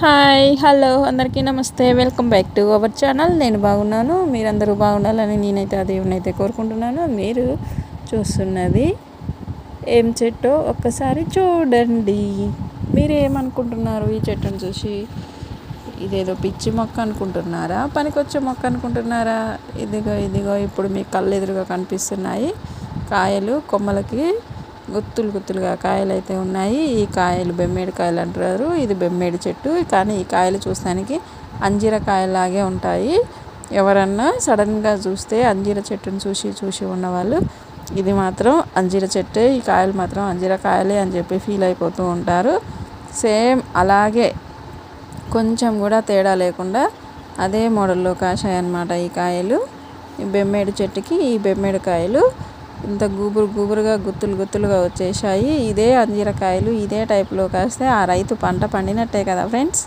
Hi hello అందరికీ నమస్తే welcome back to our channel. నేను బాగున్నాను, మీరందరూ బాగుండాలని నేనైతే ఆ దేవునైతే కోరుకుంటున్నాను. మీరు చూస్తున్నది ఏం చెట్టో ఒక్కసారి చూడండి. మీరు ఏమనుకుంటున్నారు ఈ చెట్టును చూసి? ఇదేదో పిచ్చి మొక్క అనుకుంటున్నారా, పనికొచ్చే మొక్క అనుకుంటున్నారా? ఇదిగో ఇదిగో ఇప్పుడు మీ కళ్ళు ఎదురుగా కనిపిస్తున్నాయి కాయలు. కొమ్మలకి గుత్తులు గుత్తులుగా కాయలు అయితే ఉన్నాయి. ఈ కాయలు బెమ్మేడు కాయలు అంటారు. ఇది బెమ్మేడు చెట్టు, కానీ ఈ కాయలు చూస్తానికి అంజీర కాయలాగే ఉంటాయి. ఎవరన్నా సడన్గా చూస్తే అంజీర చెట్టును చూసి ఉన్నవాళ్ళు ఇది మాత్రం అంజీర చెట్టే, ఈ కాయలు మాత్రం అంజీర కాయలే అని చెప్పి ఫీల్ అయిపోతూ ఉంటారు. సేమ్ అలాగే కొంచెం కూడా తేడా లేకుండా అదే మోడల్లో కాశాయి అన్నమాట ఈ కాయలు. ఈ బెమ్మేడు చెట్టుకి ఈ బెమ్మేడు కాయలు ఇంత గుబురుగా గుత్తులుగా వచ్చేసాయి. ఇదే అంజీరకాయలు ఇదే టైప్లో కాస్తే ఆ రైతు పంట పండినట్టే కదా ఫ్రెండ్స్.